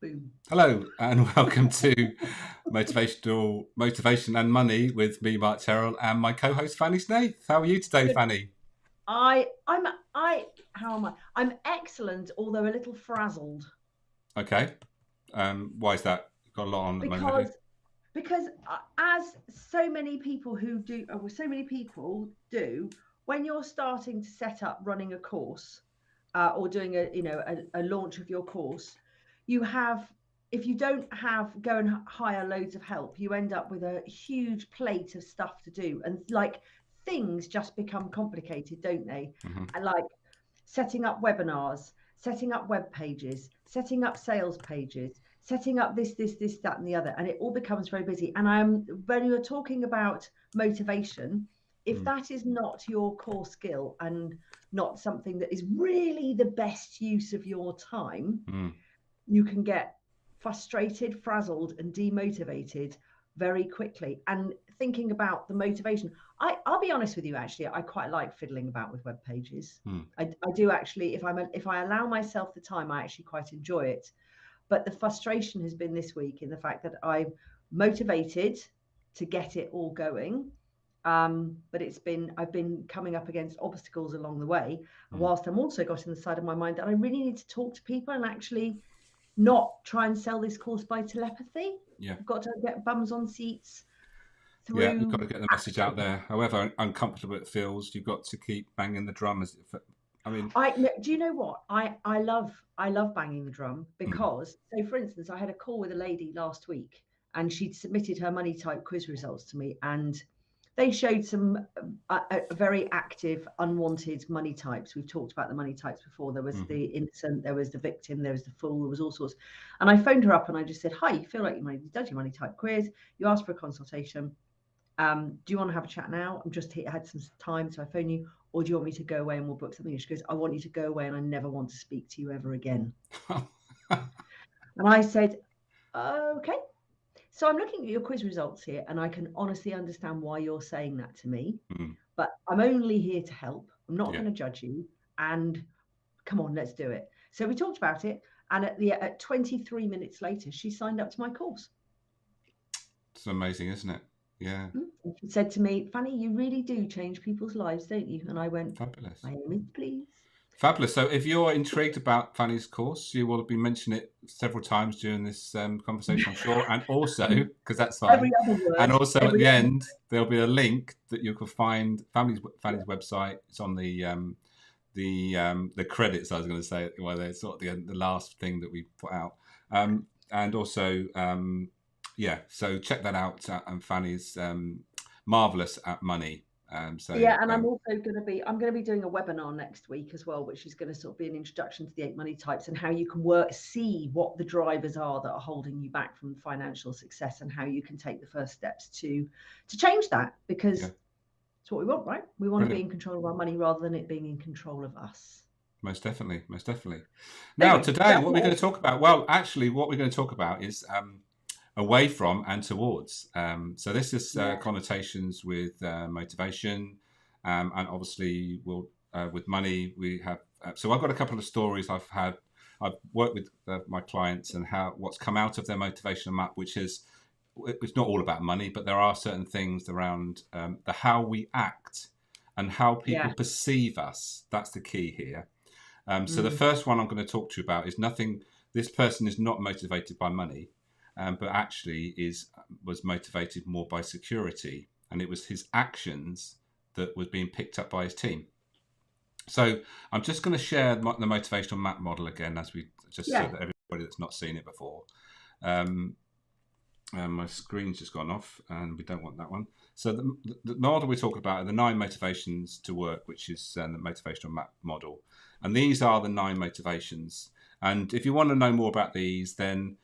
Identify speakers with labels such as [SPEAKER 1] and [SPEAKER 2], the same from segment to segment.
[SPEAKER 1] Boom.
[SPEAKER 2] Hello and welcome to Motivation and Money with me, Mark Terrell, and my co-host Fanny Snaith. How are you today,
[SPEAKER 1] Good.
[SPEAKER 2] Fanny?
[SPEAKER 1] I how am I? I'm excellent, although a little frazzled
[SPEAKER 2] Okay. Why is that? You've got a lot on at the moment, have you?
[SPEAKER 1] because as so many people do, when you're starting to set up running a course or doing a launch of your course, you have if you don't have go and hire loads of help, you end up with a huge plate of stuff to do, and like things just become complicated, don't they?
[SPEAKER 2] Hmm.
[SPEAKER 1] And like setting up webinars, setting up web pages, setting up sales pages, setting up this, that, and the other. And it all becomes very busy. And when you're talking about motivation, if
[SPEAKER 2] Mm.
[SPEAKER 1] that is not your core skill and not something that is really the best use of your time,
[SPEAKER 2] Mm.
[SPEAKER 1] you can get frustrated, frazzled, and demotivated very quickly. And thinking about the motivation, I'll be honest with you, actually, I quite like fiddling about with web pages.
[SPEAKER 2] Mm.
[SPEAKER 1] I do actually. If I allow myself the time, I actually quite enjoy it. But the frustration has been this week in the fact that I'm motivated to get it all going. But I've been coming up against obstacles along the way. And
[SPEAKER 2] Mm.
[SPEAKER 1] whilst I'm also got in the side of my mind that I really need to talk to people and actually not try and sell this course by telepathy.
[SPEAKER 2] Yeah.
[SPEAKER 1] I've got to get bums on seats
[SPEAKER 2] Yeah, you've got to
[SPEAKER 1] through
[SPEAKER 2] get the message out
[SPEAKER 1] action.
[SPEAKER 2] there. However uncomfortable it feels, you've got to keep banging the drum. I mean,
[SPEAKER 1] Do you know what? I love banging the drum
[SPEAKER 2] mm.
[SPEAKER 1] because, so for instance, I had a call with a lady last week and she'd submitted her money type quiz results to me, and they showed some very active unwanted money types. We've talked about the money types before. There was
[SPEAKER 2] Hmm.
[SPEAKER 1] the innocent, there was the victim, there was the fool, there was all sorts. And I phoned her up and I just said, hi, you feel like you did your money type quiz, you asked for a consultation. Do you want to have a chat now? I'm just here, I had some time, so I phone you, or do you want me to go away and we'll book something? And she goes, I want you to go away and I never want to speak to you ever again. And I said, okay. So I'm looking at your quiz results here, and I can honestly understand why you're saying that to me,
[SPEAKER 2] Mm.
[SPEAKER 1] but I'm only here to help. I'm not
[SPEAKER 2] Yeah,
[SPEAKER 1] going to judge you. And come on, let's do it. So we talked about it, and at 23 minutes later, she signed up to my course.
[SPEAKER 2] it's amazing, isn't it? Yeah,
[SPEAKER 1] And she said to me, Fanny, you really do change people's lives, don't you? And I went,
[SPEAKER 2] fabulous.
[SPEAKER 1] by all means, please.
[SPEAKER 2] Fabulous. So, if you're intrigued about Fanny's course, you will be mentioning it several times during this conversation, I'm sure. And also, because that's
[SPEAKER 1] Every
[SPEAKER 2] fine.
[SPEAKER 1] other
[SPEAKER 2] And
[SPEAKER 1] word,
[SPEAKER 2] also at
[SPEAKER 1] every
[SPEAKER 2] the
[SPEAKER 1] other.
[SPEAKER 2] end, there'll be a link that you can find Fanny's website. It's on the credits. I was going to say, well, it's sort of the last thing that we put out. And also, yeah. So check that out. And Fanny's marvelous at money. So
[SPEAKER 1] Yeah, and I'm going to be doing a webinar next week as well, which is going to sort of be an introduction to the 8 money types and how you can see what the drivers are that are holding you back from financial success and how you can take the first steps to change that, because
[SPEAKER 2] yeah,
[SPEAKER 1] it's what we want, right? We want to be
[SPEAKER 2] brilliant.
[SPEAKER 1] in control of our money rather than it being in control of us.
[SPEAKER 2] Most definitely, most definitely. Now,
[SPEAKER 1] Anyway,
[SPEAKER 2] today,
[SPEAKER 1] that's
[SPEAKER 2] what we're going
[SPEAKER 1] all.
[SPEAKER 2] to talk about, well, actually, what we're going to talk about is away from and towards. So this is
[SPEAKER 1] Yeah,
[SPEAKER 2] connotations with motivation, and obviously, we'll with money. We have. So I've got a couple of stories I've had. I've worked with my clients and what's come out of their motivational map, which is it's not all about money, but there are certain things around the how we act and how people
[SPEAKER 1] yeah.
[SPEAKER 2] perceive us. That's the key here. So the
[SPEAKER 1] Mm.
[SPEAKER 2] first one I'm going to talk to you about is nothing. This person is not motivated by money, but actually was motivated more by security, and it was his actions that was being picked up by his team. So I'm just going to share the motivational map model again, as we just so
[SPEAKER 1] Yeah.
[SPEAKER 2] that everybody that's not seen it before. Um, my screen's just gone off, and we don't want that one. So the model we're talking about are the 9 motivations to work, which is the motivational map model. And these are the 9 motivations. And if you want to know more about these, then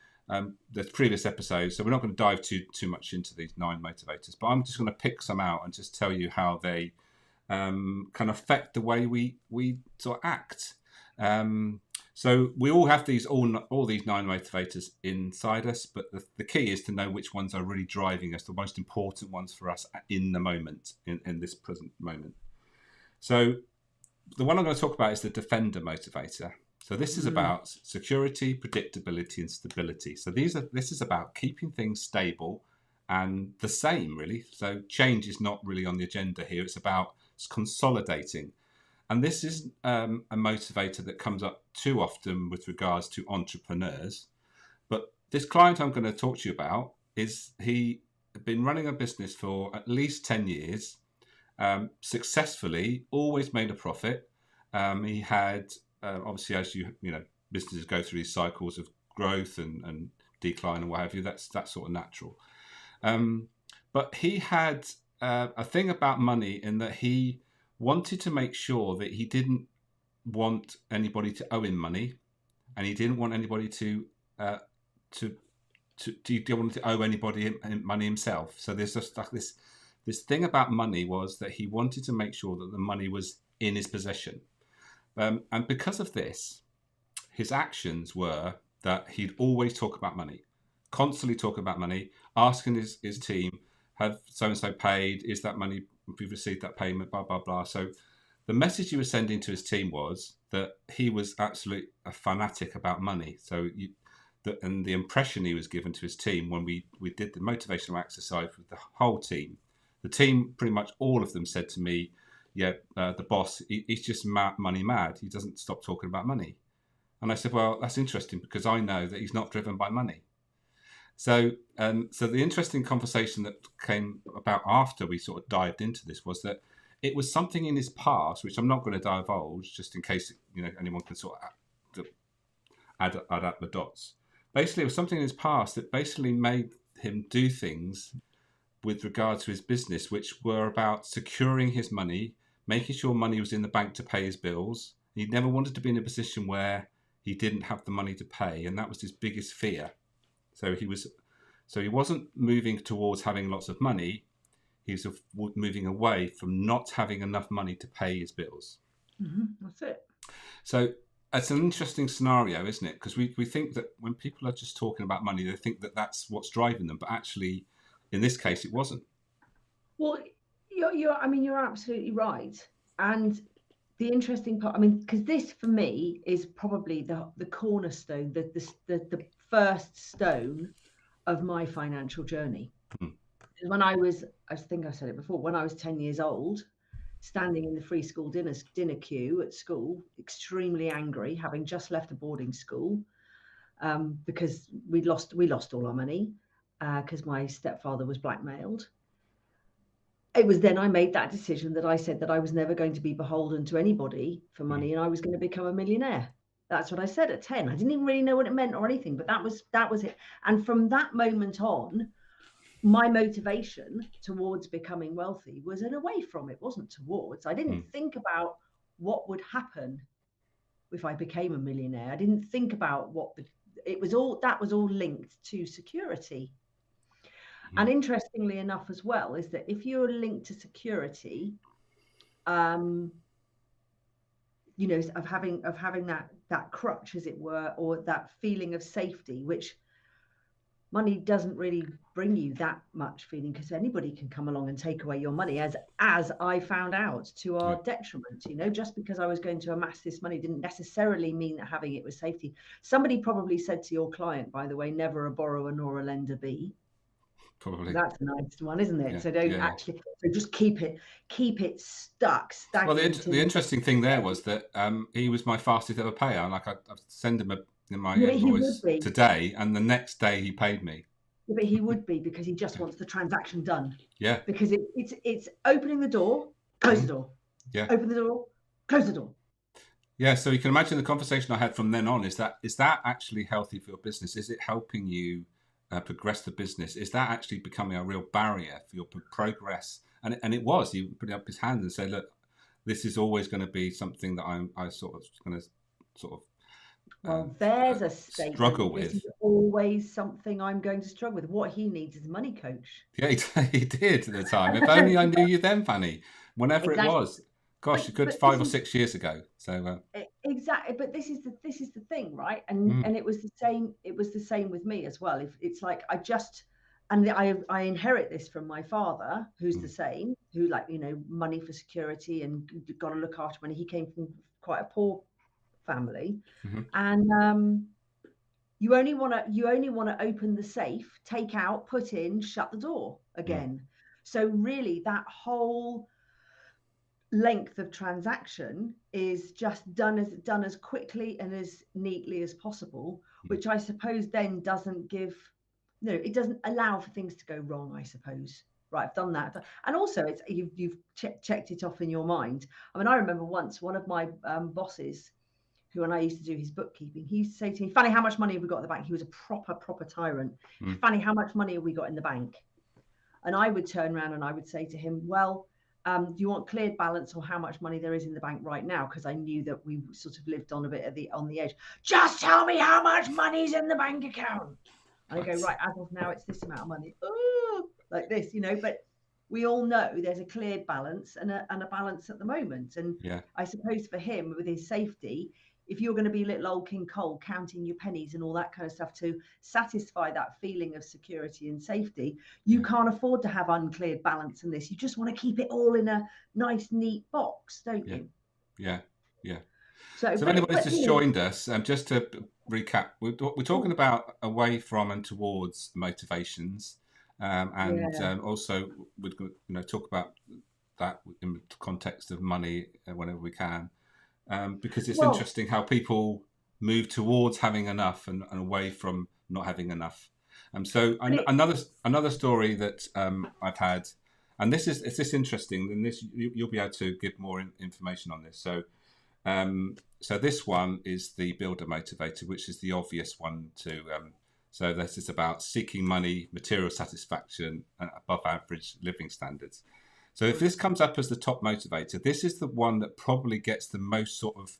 [SPEAKER 2] there's previous episodes. So we're not going to dive too much into these 9 motivators, but I'm just going to pick some out and just tell you how they can affect the way we sort of act. So we all have all these 9 motivators inside us, but the key is to know which ones are really driving us, the most important ones for us in the moment, in this present moment. So the one I'm going to talk about is the defender motivator. So this is about security, predictability, and stability. So this is about keeping things stable and the same, really. So change is not really on the agenda here. It's about consolidating. And this is a motivator that comes up too often with regards to entrepreneurs. But this client I'm going to talk to you about he had been running a business for at least 10 years, successfully, always made a profit. He had, obviously, as you know, businesses go through these cycles of growth and decline and what have you. That's sort of natural. But he had a thing about money in that he wanted to make sure that he didn't want anybody to owe him money, and he didn't want anybody to he didn't want to owe anybody money himself. So there's just like this thing about money was that he wanted to make sure that the money was in his possession. And because of this, his actions were that he'd always talk about money, constantly talk about money, asking his team, have so-and-so paid? Is that money, we've received that payment, blah, blah, blah. So the message he was sending to his team was that he was absolutely a fanatic about money. So and the impression he was given to his team when we did the motivational exercise with the whole team, the team, pretty much all of them said to me, yeah, the boss, he's just money mad. He doesn't stop talking about money. And I said, well, that's interesting because I know that he's not driven by money. So the interesting conversation that came about after we sort of dived into this was that it was something in his past, which I'm not going to divulge, just in case anyone can sort of add up the dots. Basically, it was something in his past that basically made him do things with regard to his business, which were about securing his money, making sure money was in the bank to pay his bills. He never wanted to be in a position where he didn't have the money to pay, and that was his biggest fear. So he wasn't moving towards having lots of money. He was moving away from not having enough money to pay his bills.
[SPEAKER 1] Mm-hmm. That's it.
[SPEAKER 2] So it's an interesting scenario, isn't it? Because we think that when people are just talking about money, they think that that's what's driving them. But actually, in this case, it wasn't.
[SPEAKER 1] Well, you're absolutely right. And the interesting part, because this for me is probably the cornerstone, the first stone of my financial journey. When I think I said it before, when I was 10 years old, standing in the free school dinner queue at school, extremely angry, having just left a boarding school, because we lost all our money, because my stepfather was blackmailed. It was then I made that decision that I said that I was never going to be beholden to anybody for money, and I was going to become a millionaire. That's what I said at 10. I didn't even really know what it meant or anything, but that was it. And from that moment on, my motivation towards becoming wealthy was an away from, it wasn't towards. I didn't think about what would happen if I became a millionaire. I didn't think about that was all linked to security. And interestingly enough as well, is that if you're linked to security, of having that crutch, as it were, or that feeling of safety, which money doesn't really bring you that much feeling, because anybody can come along and take away your money, as I found out, to our detriment. Just because I was going to amass this money didn't necessarily mean that having it was safety. Somebody probably said to your client, by the way, never a borrower nor a lender be.
[SPEAKER 2] Probably.
[SPEAKER 1] That's a nice one, isn't it?
[SPEAKER 2] Yeah,
[SPEAKER 1] So so just keep it stuck.
[SPEAKER 2] Well, the interesting thing there was that he was my fastest ever payer. I send him my invoice today, and the next day he paid me.
[SPEAKER 1] Yeah, but he would be, because he just wants the transaction done.
[SPEAKER 2] Yeah.
[SPEAKER 1] Because it's opening the door, close the door.
[SPEAKER 2] Yeah.
[SPEAKER 1] Open the door, close the door.
[SPEAKER 2] Yeah. So you can imagine the conversation I had from then on. Is that actually healthy for your business? Is it helping you progress the business? Is that actually becoming a real barrier for your progress? And it was. He put up his hand and said, "Look, this is always going to be something that I sort of going to sort of."
[SPEAKER 1] Well, there's a statement.
[SPEAKER 2] Struggle with.
[SPEAKER 1] This is always something I'm going to struggle with. What he needs is a money coach.
[SPEAKER 2] Yeah, he did at the time. If only I knew you then, Fanny. Whenever it was. Gosh, a good 5 or 6 years ago. So
[SPEAKER 1] exactly, but this is the thing, right? And it was the same. It was the same with me as well. If it's like I inherit this from my father, who's the same, who money for security and got to look after money. He came from quite a poor family,
[SPEAKER 2] Mm-hmm.
[SPEAKER 1] and you only want to open the safe, take out, put in, shut the door again. So really, that whole length of transaction is just done as quickly and as neatly as possible, which I suppose then doesn't give, it doesn't allow for things to go wrong, I suppose. Right, I've done that. And also it's you've checked it off in your mind. I mean, I remember once one of my bosses, who, when I used to do his bookkeeping, he used to say to me, Fanny, how much money have we got in the bank? He was a proper tyrant. Fanny, how much money have we got in the bank? And I would turn around and I would say to him, well, do you want cleared balance or how much money there is in the bank right now? Because I knew that we sort of lived on a bit on the edge. Just tell me how much money's in the bank account. And I go, right, as of now, it's this amount of money. Oh, like this, but we all know there's a cleared balance and a balance at the moment. And I suppose for him, with his safety, if you're going to be little old King Cole counting your pennies and all that kind of stuff to satisfy that feeling of security and safety, you can't afford to have uncleared balance in this. You just want to keep it all in a nice, neat box, don't you?
[SPEAKER 2] Yeah.
[SPEAKER 1] So
[SPEAKER 2] if anybody's just joined us, just to recap, we're talking about away from and towards motivations, and also we're going to talk about that in the context of money whenever we can. Because it's interesting how people move towards having enough and away from not having enough. So another story that I've had, and it's this interesting, and this you'll be able to give more information on this. So this one is the builder motivator, which is the obvious one to. So this is about seeking money, material satisfaction, and above average living standards. So if this comes up as the top motivator, this is the one that probably gets the most sort of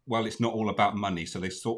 [SPEAKER 2] well, it's not all about money. So they sort